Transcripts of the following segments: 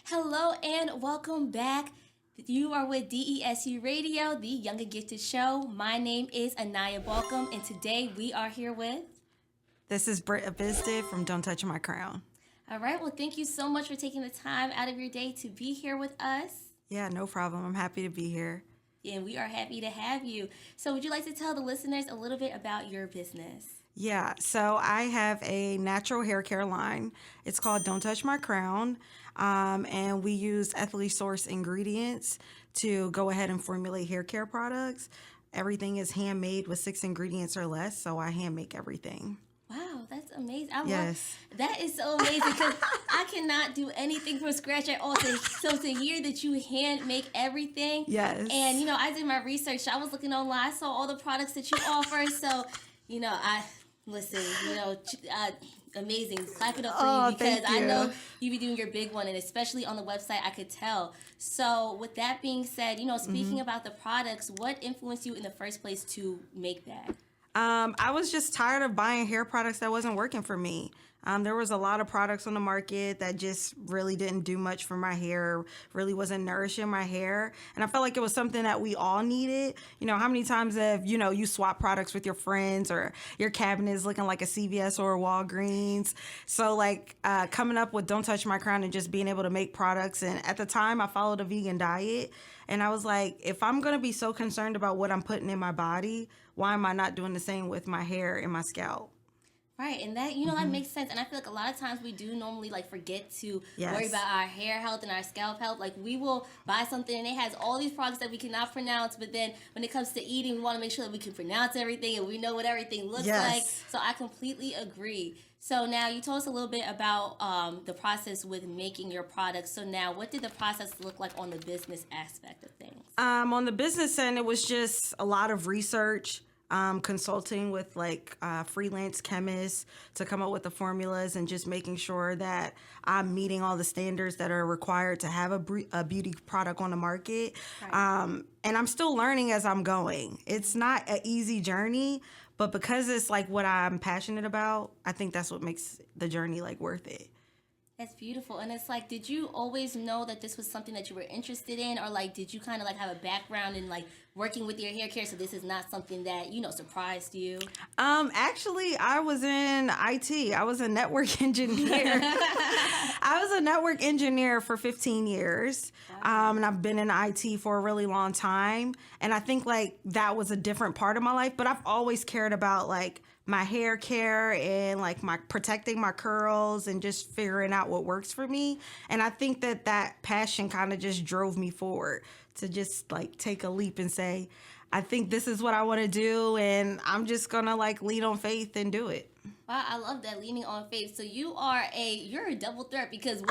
Hello and welcome back. You are with DESU Radio, the Young and Gifted Show. My name is Anaya Balkcom, and today we are here with... This is Britt Abisdid from Don't Touch My Crown. All right, well, thank you so much for taking the time out of your day to be here with us. Yeah, no problem. I'm happy to be here. And we are happy to have you. So would you like to tell the listeners a little bit about your business? Yeah, so I have a natural hair care line. It's called Don't Touch My Crown, and we use ethically sourced ingredients to go ahead and formulate hair care products. Everything is handmade with 6 ingredients or less, so I hand make everything. Wow, that's amazing. Yes. That is so amazing because I cannot do anything from scratch at all. So to hear that you hand make everything. Yes. And, I did my research. I was looking online. I saw all the products that you offer. So, amazing. Clap it up for you because I know you be doing your big one, and especially on the website, I could tell. So with that being said, speaking about the products, what influenced you in the first place to make that? I was just tired of buying hair products that wasn't working for me. There was a lot of products on the market that just really didn't do much for my hair, really wasn't nourishing my hair. And I felt like it was something that we all needed. How many times have, you swap products with your friends or your cabinet is looking like a CVS or a Walgreens. So coming up with Don't Touch My Crown and just being able to make products. And at the time I followed a vegan diet and I was like, if I'm going to be so concerned about what I'm putting in my body, why am I not doing the same with my hair and my scalp? Right, and that, that makes sense. And I feel like a lot of times we do normally, forget to worry about our hair health and our scalp health. We will buy something and it has all these products that we cannot pronounce, but then when it comes to eating, we want to make sure that we can pronounce everything and we know what everything looks like. So I completely agree. So now you told us a little bit about the process with making your products. So now what did the process look like on the business aspect of things? On the business end, it was just a lot of research. Consulting with freelance chemists to come up with the formulas and just making sure that I'm meeting all the standards that are required to have a beauty product on the market. Right. And I'm still learning as I'm going. It's not an easy journey, but because it's what I'm passionate about, I think that's what makes the journey worth it. That's beautiful. And it's did you always know that this was something that you were interested in? Or did you kind of have a background in working with your hair care? So this is not something that, surprised you? Actually, I was in IT. I was a network engineer. I was a network engineer for 15 years. Wow. And I've been in IT for a really long time. And I think that was a different part of my life. But I've always cared about my hair care and my protecting my curls and just figuring out what works for me. And I think that passion kind of just drove me forward to just take a leap and say, I think this is what I want to do and I'm just gonna lean on faith and do it. Wow, I love that, leaning on faith. So you're a double threat because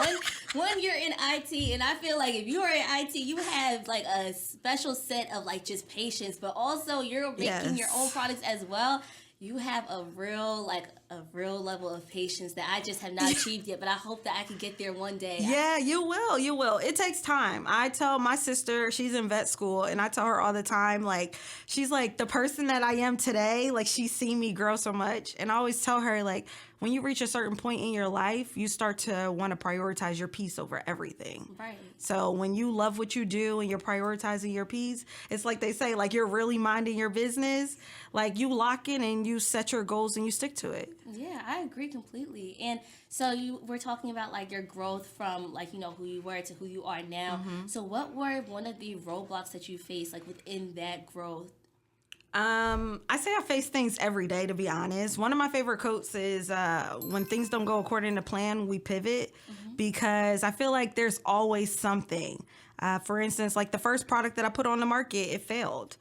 one you're in IT, and I feel like if you are in IT, you have a special set of just patience, but also you're making your own products as well. You have a real level of patience that I just have not achieved yet, but I hope that I can get there one day. Yeah, you will. It takes time. I tell my sister, she's in vet school, and I tell her all the time, she's the person that I am today, she's seen me grow so much. And I always tell her, when you reach a certain point in your life, you start to want to prioritize your peace over everything. Right. So when you love what you do and you're prioritizing your peace, it's they say, you're really minding your business. You lock in and you set your goals and you stick to it. Yeah, I agree completely. And so you were talking about your growth from who you were to who you are now. Mm-hmm. So what were one of the roadblocks that you faced within that growth? I say I face things every day, to be honest. One of my favorite quotes is when things don't go according to plan, we pivot. Mm-hmm. Because I feel there's always something. For instance, the first product that I put on the market, it failed.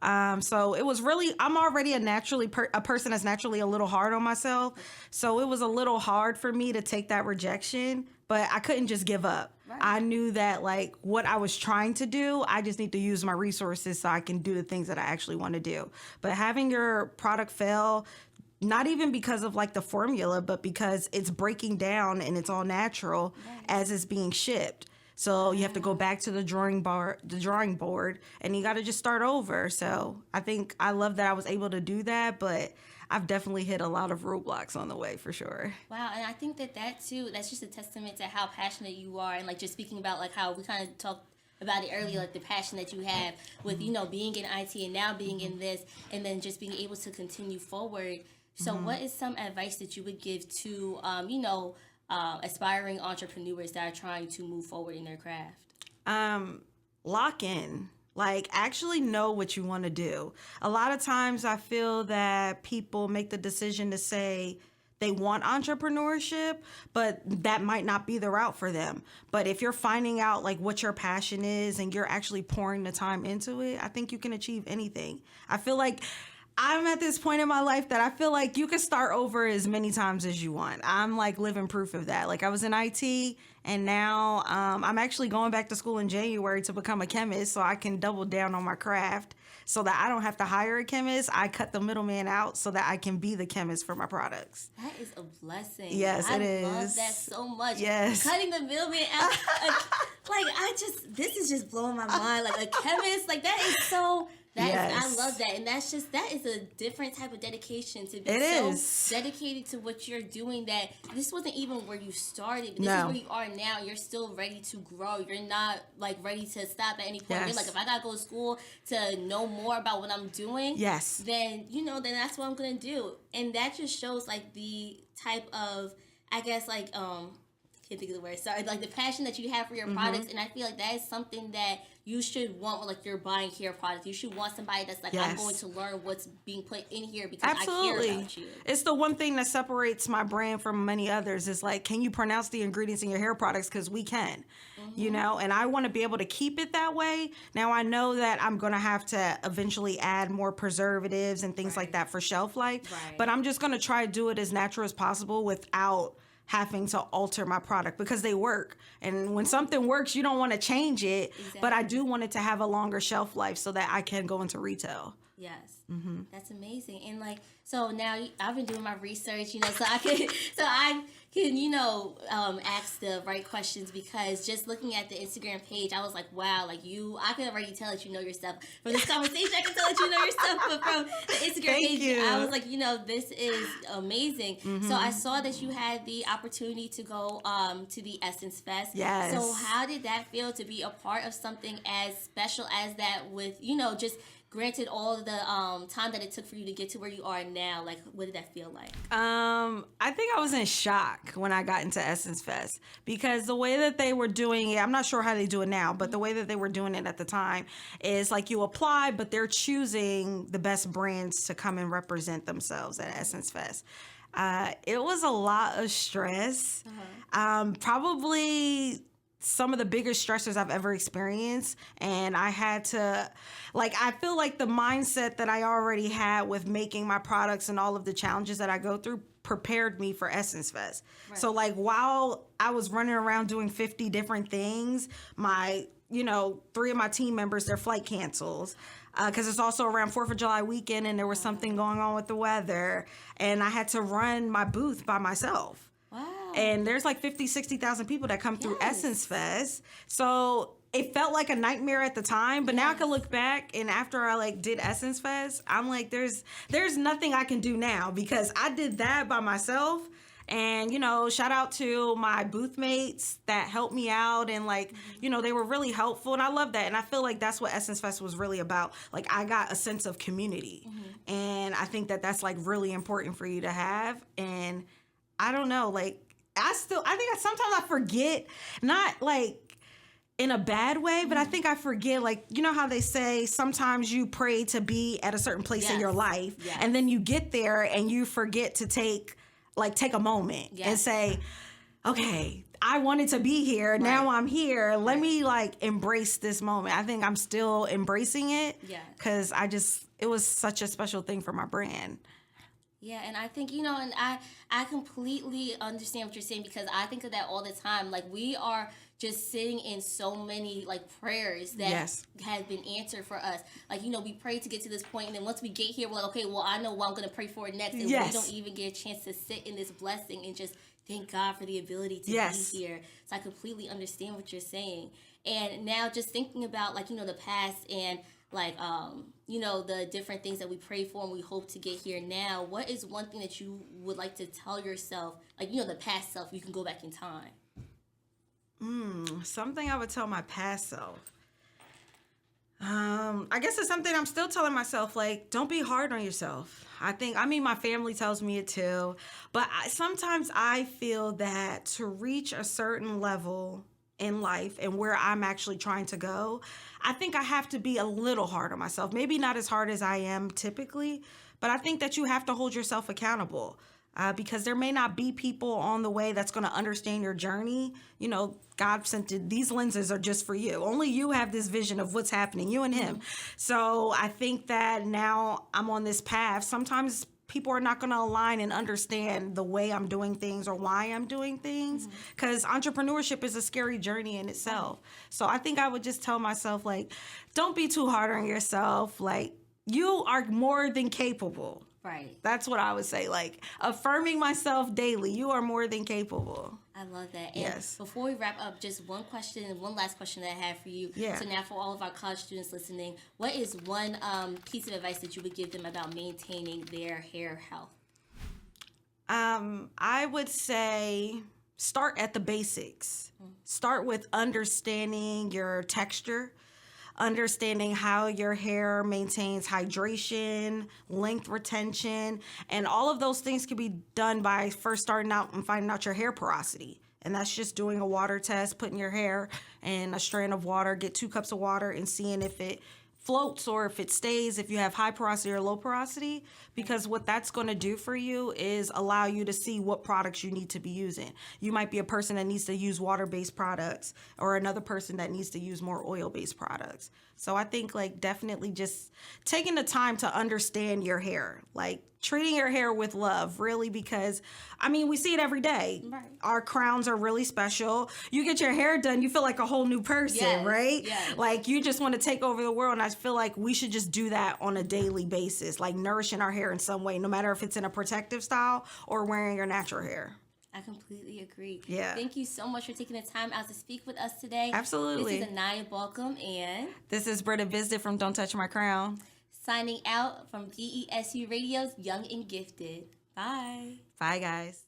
So it was really, I'm already a person that's naturally a little hard on myself. So it was a little hard for me to take that rejection, but I couldn't just give up. Right. I knew that what I was trying to do, I just need to use my resources so I can do the things that I actually want to do. But having your product fail, not even because of the formula, but because it's breaking down and it's all natural as it's being shipped. So you have to go back to the drawing board, and you got to just start over. So I think I love that I was able to do that, but I've definitely hit a lot of roadblocks on the way for sure. Wow, and I think that too, that's just a testament to how passionate you are, and like just speaking about like how we kind of talked about it earlier, like the passion that you have with, you know, being in IT and now being in this, and then just being able to continue forward. So what is some advice that you would give to, you know, aspiring entrepreneurs that are trying to move forward in their craft? Lock in. Like, actually know what you want to do. A lot of times I feel that people make the decision to say they want entrepreneurship, but that might not be the route for them. But if you're finding out like what your passion is and you're actually pouring the time into it, I think you can achieve anything. I feel like I'm at this point in my life that I feel like you can start over as many times as you want. I'm like living proof of that. Like I was in IT and now I'm actually going back to school in January to become a chemist so I can double down on my craft so that I don't have to hire a chemist. I cut the middleman out so that I can be the chemist for my products. That is a blessing. Yes, it is. I love that so much. Yes. Cutting the middleman out. This is just blowing my mind. Like a chemist, like that is so... I love that. And that is a different type of dedication to be dedicated to what you're doing, that this wasn't even where you started. This is where you are now. You're still ready to grow. You're not like ready to stop at any point. You're like, if I gotta go to school to know more about what I'm doing, then then that's what I'm gonna do. And that just shows like the type of, I guess, like can't think of the word. Sorry, like the passion that you have for your products, and I feel like that is something that you should want when like you're buying hair products. You should want somebody that's like, I'm going to learn what's being put in here because I care about you. It's the one thing that separates my brand from many others is like, can you pronounce the ingredients in your hair products? Because we can, you know, and I want to be able to keep it that way. Now I know that I'm going to have to eventually add more preservatives and things like that for shelf life, but I'm just going to try to do it as natural as possible without having to alter my product because they work. And when something works, you don't want to change it, but I do want it to have a longer shelf life so that I can go into retail. Yes. That's amazing. And like, so now I've been doing my research, you know, so I can, you know, ask the right questions, because just looking at the Instagram page, I was like, wow, like I can already tell that you know your stuff. From this conversation, I can tell that you know your stuff, but from the Instagram page, I was like, you know, this is amazing. So I saw that you had the opportunity to go to the Essence Fest. Yes. So how did that feel to be a part of something as special as that, with, you know, just granted all the time that it took for you to get to where you are now? Like, what did that feel like? I think I was in shock when I got into Essence Fest, because the way that they were doing it, I'm not sure how they do it now, but the way that they were doing it at the time is like you apply, but they're choosing the best brands to come and represent themselves at Essence Fest. It was a lot of stress. Probably some of the biggest stressors I've ever experienced. And I had to, like, I feel like the mindset that I already had with making my products and all of the challenges that I go through prepared me for Essence Fest. So like, while I was running around doing 50 different things, my, you know, 3 of my team members, their flight cancels. Because it's also around 4th of July weekend and there was something going on with the weather. And I had to run my booth by myself. And there's like 50, 60,000 people that come through Essence Fest. So it felt like a nightmare at the time, but now I can look back, and after I like did Essence Fest, I'm like, there's nothing I can do now, because I did that by myself. And, you know, shout out to my booth mates that helped me out, and like, you know, they were really helpful, and I love that. And I feel like that's what Essence Fest was really about. Like, I got a sense of community, and I think that that's like really important for you to have. And I don't know, like, I think sometimes I forget, not like in a bad way, but I think I forget, like, you know how they say sometimes you pray to be at a certain place in your life, and then you get there and you forget to take a moment and say, okay, I wanted to be here. Now I'm here. Let me like embrace this moment. I think I'm still embracing it because it was such a special thing for my brand. Yeah, and I think, you know, and I completely understand what you're saying, because I think of that all the time. Like, we are just sitting in so many, like, prayers that have been answered for us. Like, you know, we pray to get to this point, and then once we get here, we're like, okay, well, I know what I'm going to pray for next. And we don't even get a chance to sit in this blessing and just thank God for the ability to be here. So I completely understand what you're saying. And now just thinking about, like, you know, the past and like, you know, the different things that we pray for and we hope to get here now, what is one thing that you would like to tell yourself, like, you know, the past self, you can go back in time? Something I would tell my past self. I guess it's something I'm still telling myself, like, don't be hard on yourself. I mean, my family tells me it too, but sometimes I feel that to reach a certain level in life and where I'm actually trying to go, I think I have to be a little hard on myself. Maybe not as hard as I am typically, but I think that you have to hold yourself accountable. Because there may not be people on the way that's going to understand your journey. You know, God sent it. These lenses are just for you. Only you have this vision of what's happening, you and him. So I think that now I'm on this path. Sometimes people are not going to align and understand the way I'm doing things or why I'm doing things, because entrepreneurship is a scary journey in itself. So I think I would just tell myself, like, don't be too hard on yourself. Like, you are more than capable. Right. That's what I would say. Like, affirming myself daily. You are more than capable. I love that. And yes. Before we wrap up, just one last question that I have for you. Yeah. So now for all of our college students listening, what is one piece of advice that you would give them about maintaining their hair health? I would say start at the basics. Start with understanding your texture, understanding how your hair maintains hydration, length retention, and all of those things can be done by first starting out and finding out your hair porosity. And that's just doing a water test, putting your hair in a strand of water, get 2 cups of water and seeing if it floats or if it stays, if you have high porosity or low porosity, because what that's going to do for you is allow you to see what products you need to be using. You might be a person that needs to use water-based products or another person that needs to use more oil-based products. So I think, like, definitely just taking the time to understand your hair, like treating your hair with love, really, because, I mean, we see it every day. Right. Our crowns are really special. You get your hair done, you feel like a whole new person, right? Yes. Like, you just want to take over the world, and I feel like we should just do that on a daily basis, like nourishing our hair in some way, no matter if it's in a protective style or wearing your natural hair. I completely agree. Yeah. Thank you so much for taking the time out to speak with us today. Absolutely. This is Anaya Balkcom and this is Britt Abisdid from Don't Touch My Crown. Signing out from DESU Radio's Young and Gifted. Bye. Bye, guys.